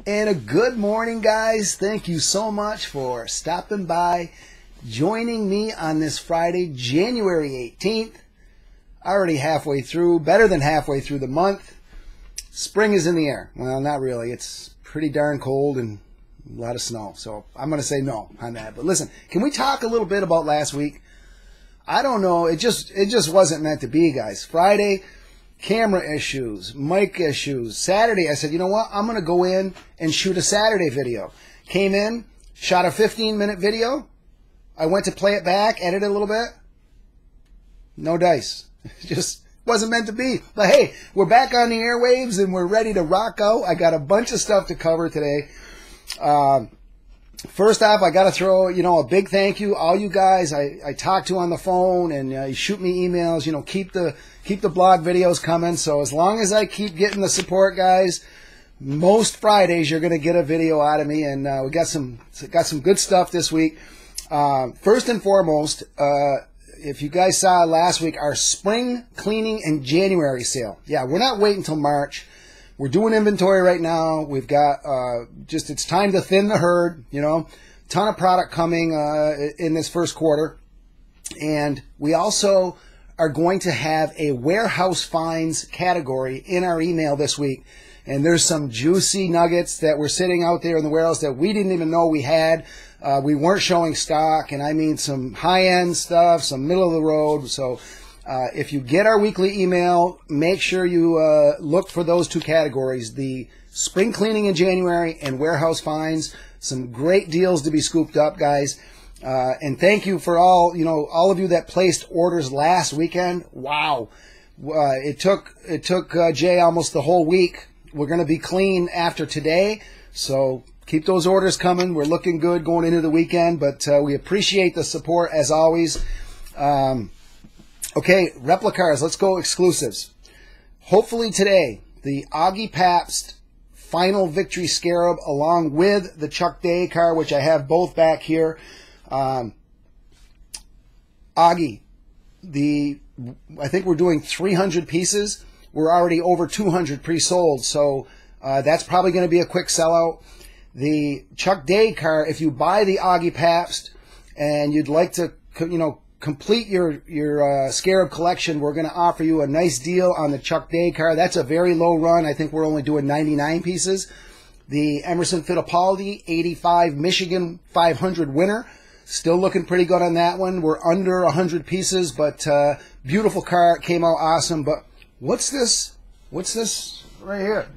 And a good morning, guys. Thank you so much for stopping by, joining me on this Friday, January 18th. Already halfway through, better than halfway through the month. Spring is in the air. Well, not really. It's pretty darn cold and a lot of snow. So I'm going to say no on that. But listen, can we talk a little bit about last week? I don't know. It just wasn't meant to be, guys. Friday, camera issues, mic issues. Saturday, I said, you know what? I'm going to go in and shoot a Saturday video. Came in, shot a 15-minute video. I went to play it back, edit it a little bit. No dice. Just wasn't meant to be. But hey, we're back on the airwaves and we're ready to rock out. I got a bunch of stuff to cover today. First off, I got to throw, a big thank you. All you guys I talk to on the phone and you shoot me emails. Keep the blog videos coming. So as long as I keep getting the support, guys, most Fridays you're going to get a video out of me. And we got some good stuff this week. First and foremost, if you guys saw last week, our spring cleaning and January sale. Yeah, we're not waiting until March. We're doing inventory right now. We've got it's time to thin the herd, ton of product coming in this first quarter. And we also are going to have a warehouse finds category in our email this week. And there's some juicy nuggets that were sitting out there in the warehouse that we didn't even know we had. We weren't showing stock, and I mean some high-end stuff, some middle of the road. So if you get our weekly email, make sure you look for those two categories, the spring cleaning in January and warehouse finds. Some great deals to be scooped up, guys. And thank you for all of you that placed orders last weekend. Wow. It took Jay almost the whole week. We're going to be clean after today, so keep those orders coming. We're looking good going into the weekend, but we appreciate the support as always. Okay, Replicars, let's go exclusives. Hopefully today, the Augie Pabst Final Victory Scarab along with the Chuck Day car, which I have both back here. Augie, I think we're doing 300 pieces. We're already over 200 pre-sold, so that's probably going to be a quick sellout. The Chuck Day car, if you buy the Augie Pabst and you'd like to, complete your Scarab collection, we're going to offer you a nice deal on the Chuck Day car. That's a very low run. I think we're only doing 99 pieces. The Emerson Fittipaldi 85 Michigan 500 winner, still looking pretty good on that one. We're under 100 pieces, but beautiful car. It came out awesome. But what's this? What's this right here?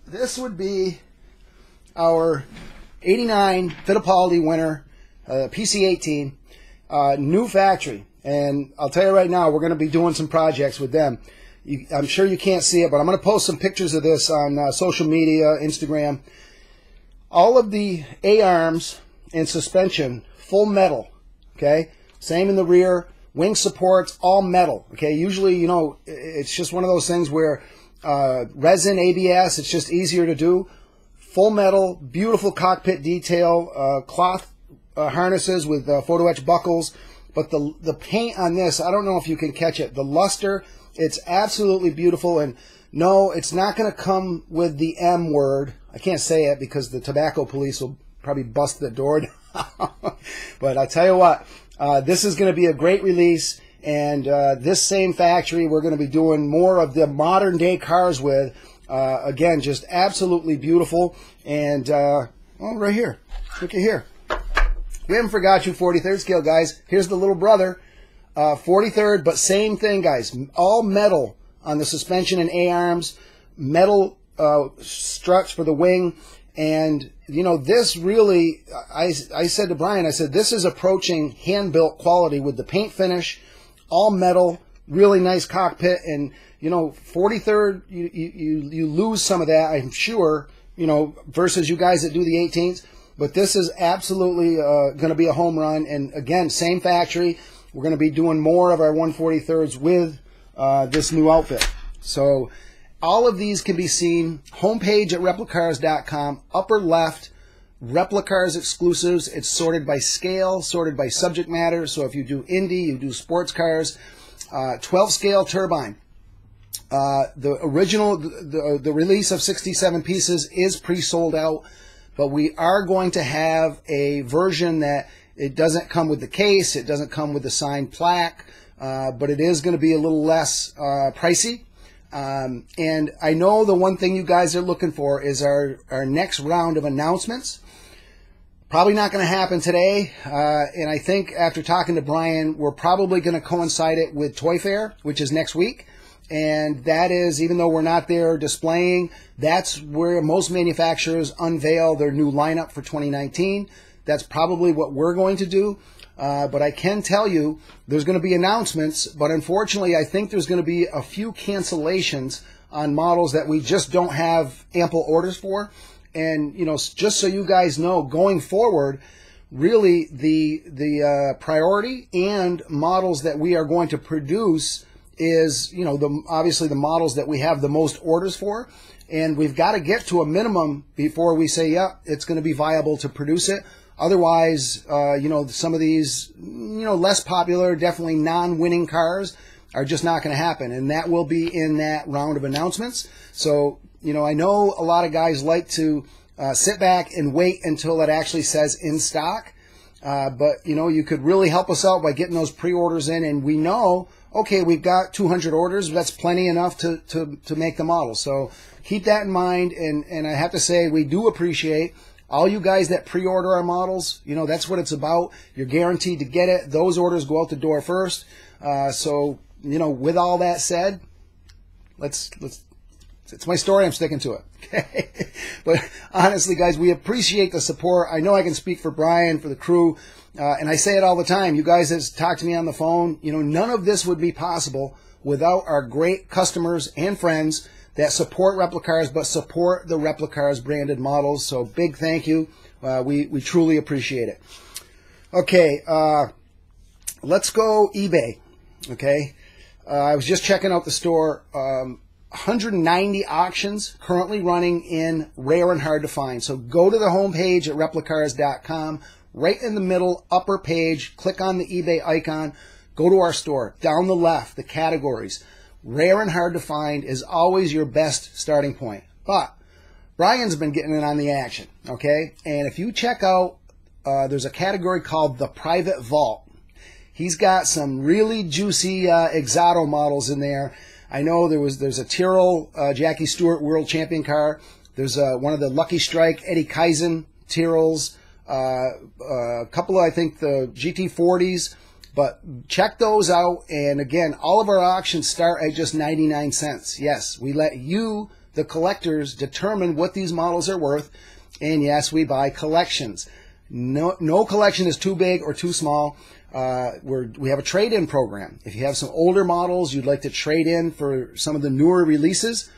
This would be our 89 Fittipaldi winner, PC18. New factory, and I'll tell you right now, we're going to be doing some projects with them. I'm sure you can't see it, but I'm going to post some pictures of this on social media, Instagram. All of the A-arms and suspension, full metal, okay? Same in the rear, wing supports, all metal, okay? Usually, it's just one of those things where resin, ABS, it's just easier to do. Full metal, beautiful cockpit detail, cloth harnesses with photo etch buckles, but the paint on this, I don't know if you can catch it. The luster, it's absolutely beautiful, and no, it's not going to come with the M word. I can't say it because the tobacco police will probably bust the door down. But I tell you what, this is going to be a great release, and this same factory we're going to be doing more of the modern day cars with. Again, just absolutely beautiful, and right here, look at here. We haven't forgot you, 43rd scale, guys. Here's the little brother, 43rd, but same thing, guys. All metal on the suspension and A-arms, metal struts for the wing. And, this really, I said to Brian, I said, this is approaching hand-built quality with the paint finish, all metal, really nice cockpit. And, 43rd, you lose some of that, I'm sure, versus you guys that do the 18s. But this is absolutely going to be a home run. And again, same factory. We're going to be doing more of our 143rds with this new outfit. So all of these can be seen. Homepage at Replicars.com. Upper left, Replicars exclusives. It's sorted by scale, sorted by subject matter. So if you do Indy, you do sports cars. 12 scale turbine. The original, the release of 67 pieces is pre-sold out, but we are going to have a version that it doesn't come with the case, it doesn't come with the signed plaque, but it is going to be a little less pricey. And I know the one thing you guys are looking for is our next round of announcements. Probably not going to happen today, and I think after talking to Brian, we're probably going to coincide it with Toy Fair, which is next week. And that is, even though we're not there displaying, that's where most manufacturers unveil their new lineup for 2019. That's probably what we're going to do. But I can tell you there's going to be announcements, but unfortunately I think there's going to be a few cancellations on models that we just don't have ample orders for. And, you know, just so you guys know, going forward, really the priority and models that we are going to produce is, you know, obviously the models that we have the most orders for. And we've got to get to a minimum before we say, yeah, it's going to be viable to produce it. Otherwise, you know, some of these, you know, less popular, definitely non-winning cars are just not going to happen. And that will be in that round of announcements. So, you know, I know a lot of guys like to sit back and wait until it actually says in stock. But, you know, you could really help us out by getting those pre-orders in. And we know, okay, we've got 200 orders. That's plenty enough to make the model. So keep that in mind. And I have to say, we do appreciate all you guys that pre-order our models. You know, that's what it's about. You're guaranteed to get it. Those orders go out the door first. So, you know, with all that said, it's my story. I'm sticking to it. Okay? But honestly, guys, we appreciate the support. I know I can speak for Brian, for the crew, and I say it all the time. You guys that talk to me on the phone, you know, none of this would be possible without our great customers and friends that support Replicars, but support the Replicars branded models. So big thank you. We truly appreciate it. Okay, let's go eBay. Okay, I was just checking out the store. 190 auctions currently running in rare and hard to find. So go to the homepage at Replicars.com. Right in the middle, upper page, click on the eBay icon. Go to our store. Down the left, the categories. Rare and hard to find is always your best starting point. But Brian's been getting in on the action, okay? And if you check out, there's a category called the Private Vault. He's got some really juicy Exoto models in there. I know there's a Tyrrell Jackie Stewart World Champion car. There's one of the Lucky Strike Eddie Kaizen Tyrrells. A couple of, I think, the GT40s. But check those out. And again, all of our auctions start at just 99 cents. Yes, we let you, the collectors, determine what these models are worth. And yes, we buy collections. No collection is too big or too small. We have a trade-in program. If you have some older models you'd like to trade in for some of the newer releases,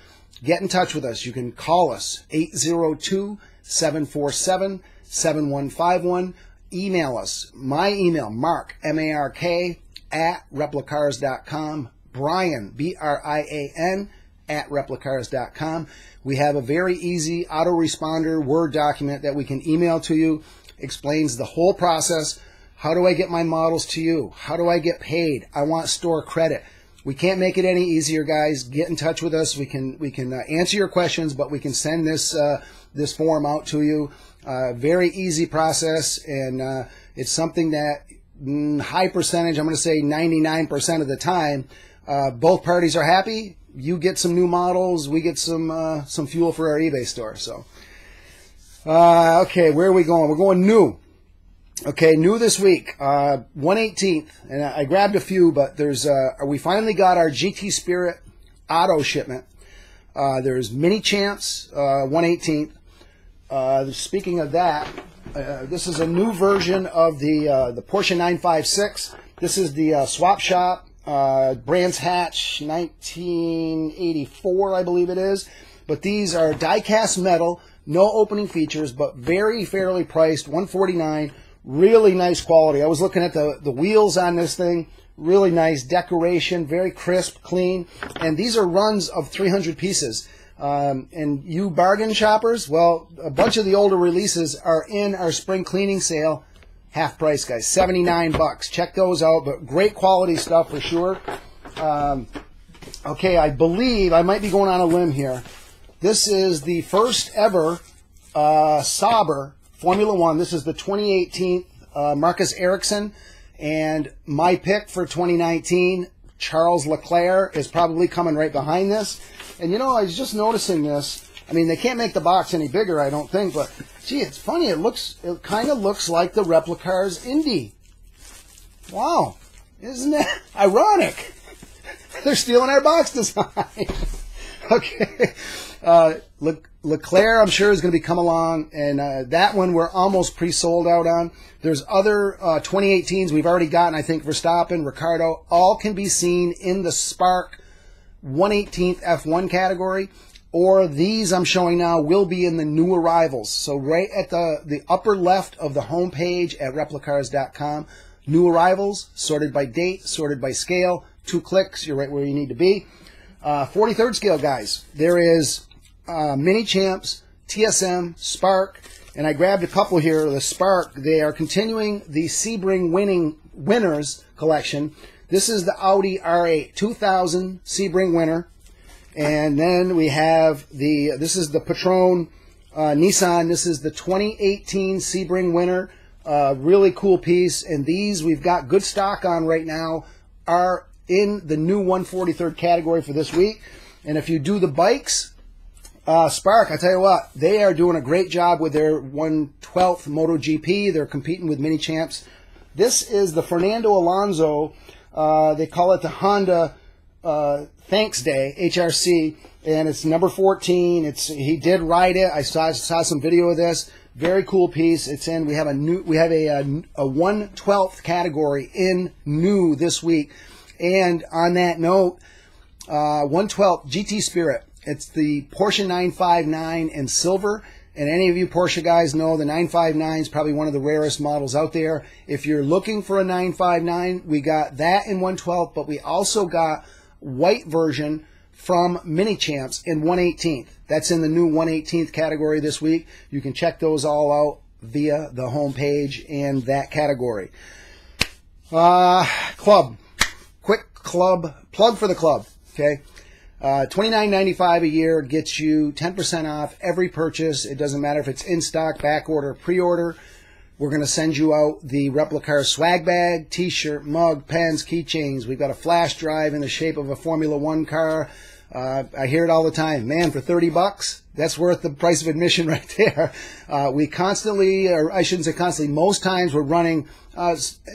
get in touch with us. You can call us, 802-747-7151. Email us. My email, Mark, M-A-R-K, at Replicars.com. Brian, B-R-I-A-N, at Replicars.com. We have a very easy autoresponder Word document that we can email to you. Explains the whole process. How do I get my models to you? How do I get paid? I want store credit. We can't make it any easier, guys. Get in touch with us. We can answer your questions, but we can send this form out to you. Very easy process, and it's something that high percentage, I'm going to say 99% of the time, both parties are happy. You get some new models, we get some fuel for our eBay store. So, okay, where are we going? We're going new. Okay, new this week, 1/18th, and I grabbed a few, but there's we finally got our GT Spirit auto shipment. There's Mini Champs, 1/18th. Speaking of that, this is a new version of the Porsche 956. This is the Swap Shop Brands Hatch 1984, I believe it is. But these are die-cast metal, no opening features, but very fairly priced, $149. Really nice quality. I was looking at the wheels on this thing. Really nice decoration, very crisp, clean. And these are runs of 300 pieces. And you bargain shoppers, well, a bunch of the older releases are in our spring cleaning sale. Half price, guys, $79. Check those out, but great quality stuff for sure. Okay, I believe, I might be going on a limb here. This is the first ever Sauber Formula One. This is the 2018 Marcus Ericsson. And my pick for 2019, Charles Leclerc, is probably coming right behind this. And you know, I was just noticing this. I mean, they can't make the box any bigger, I don't think, but gee, it's funny. It kind of looks like the Replicars Indy. Wow, isn't that ironic? They're stealing our box design. Okay, Leclerc, I'm sure, is going to come along, and that one we're almost pre-sold out on. There's other 2018s we've already gotten. I think Verstappen, Ricardo, all can be seen in the Spark 1/18th F1 category, or these I'm showing now will be in the new arrivals. So right at the upper left of the homepage at replicars.com, new arrivals, sorted by date, sorted by scale, 2 clicks, you're right where you need to be. 43rd scale, guys. There is Mini Champs, TSM, Spark, and I grabbed a couple here. The Spark, they are continuing the Sebring Winners collection. This is the Audi R8 2000 Sebring winner. And then we have this is the Patron Nissan. This is the 2018 Sebring winner. Really cool piece. And these we've got good stock on right now are in the new 143rd category for this week. And if you do the bikes, Spark, I tell you what, they are doing a great job with their 1/12th MotoGP. They're competing with Mini Champs. This is the Fernando Alonso, they call it the Honda Thanks Day, HRC, and it's number 14. He did ride it. I saw some video of this. Very cool piece. It's in. We have a 1/12th category in new this week. And on that note, 1/12 GT Spirit. It's the Porsche 959 in silver. And any of you Porsche guys know the 959 is probably one of the rarest models out there. If you're looking for a 959, we got that in 1/12, but we also got white version from Mini Champs in 1/18th. That's in the new 1/18th category this week. You can check those all out via the homepage and that category. Club. Quick club. Plug for the club. Okay. $29.95 a year gets you 10% off every purchase. It doesn't matter if it's in stock, back order, pre-order. We're going to send you out the Replicar swag bag, t-shirt, mug, pens, keychains. We've got a flash drive in the shape of a Formula One car. I hear it all the time. Man, for $30, that's worth the price of admission right there. We constantly, or I shouldn't say constantly, most times we're running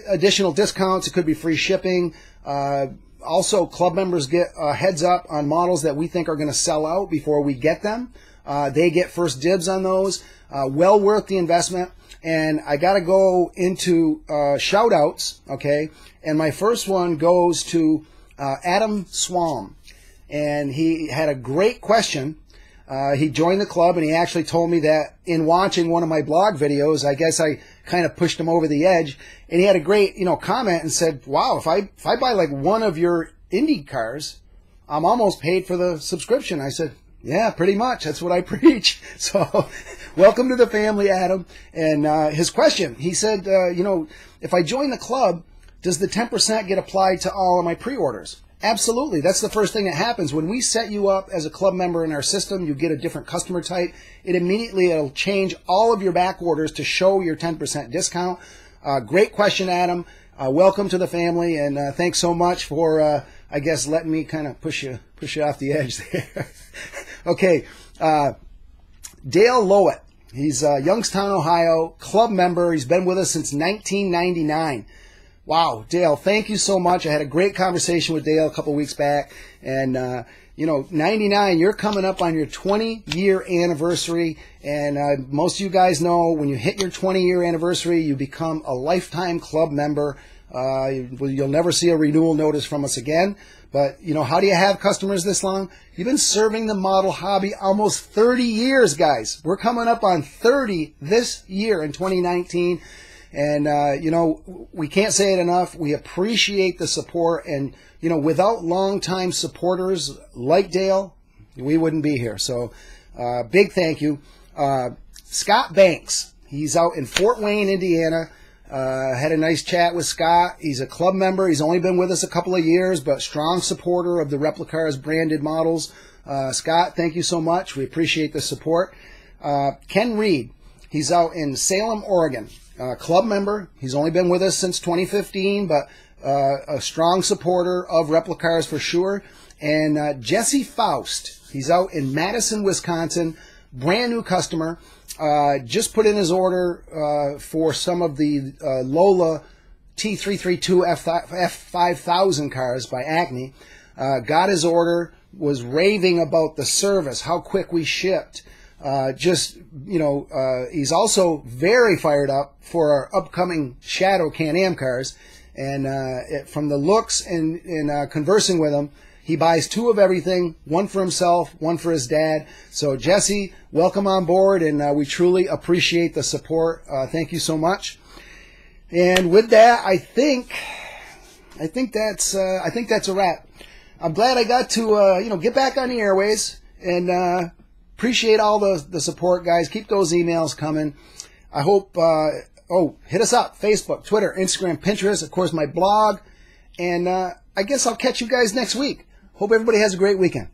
additional discounts. It could be free shipping. Also, club members get a heads up on models that we think are going to sell out before we get them. They get first dibs on those. Well worth the investment. And I got to go into shout outs, okay? And my first one goes to Adam Swam. And he had a great question. He joined the club, and he actually told me that in watching one of my blog videos, I guess I kind of pushed him over the edge. And he had a great, comment and said, "Wow, if I buy like one of your Indy cars, I'm almost paid for the subscription." I said, "Yeah, pretty much. That's what I preach." So, welcome to the family, Adam. And his question, he said, if I join the club, does the 10% get applied to all of my pre-orders? Absolutely. That's the first thing that happens. When we set you up as a club member in our system, you get a different customer type. It'll change all of your back orders to show your 10% discount. Great question, Adam. Welcome to the family, and thanks so much for, I guess, letting me kind of push you off the edge there. Okay. Dale Lowett. He's Youngstown, Ohio, club member. He's been with us since 1999. Wow, Dale, thank you so much. I had a great conversation with Dale a couple weeks back. And, 99, you're coming up on your 20-year anniversary. And most of you guys know when you hit your 20-year anniversary, you become a lifetime club member. You'll never see a renewal notice from us again. But, how do you have customers this long? You've been serving the model hobby almost 30 years, guys. We're coming up on 30 this year in 2019. And, we can't say it enough. We appreciate the support. And, without longtime supporters like Dale, we wouldn't be here. So, big thank you. Scott Banks. He's out in Fort Wayne, Indiana. Had a nice chat with Scott. He's a club member. He's only been with us a couple of years, but strong supporter of the Replicars branded models. Scott, thank you so much. We appreciate the support. Ken Reed, he's out in Salem, Oregon. Club member. He's only been with us since 2015, but a strong supporter of Replicars for sure. And Jesse Faust, he's out in Madison, Wisconsin. Brand new customer. Just put in his order for some of the Lola T332 F5000 cars by Acme. Got his order, was raving about the service, how quick we shipped. He's also very fired up for our upcoming Shadow Can-Am cars. And from the looks and conversing with him, he buys 2 of everything, 1 for himself, 1 for his dad. So Jesse, welcome on board, and we truly appreciate the support. Thank you so much. And with that, I think that's a wrap. I'm glad I got to get back on the airways, and appreciate all the support, guys. Keep those emails coming. I hope. Hit us up: Facebook, Twitter, Instagram, Pinterest, of course, my blog, and I guess I'll catch you guys next week. Hope everybody has a great weekend.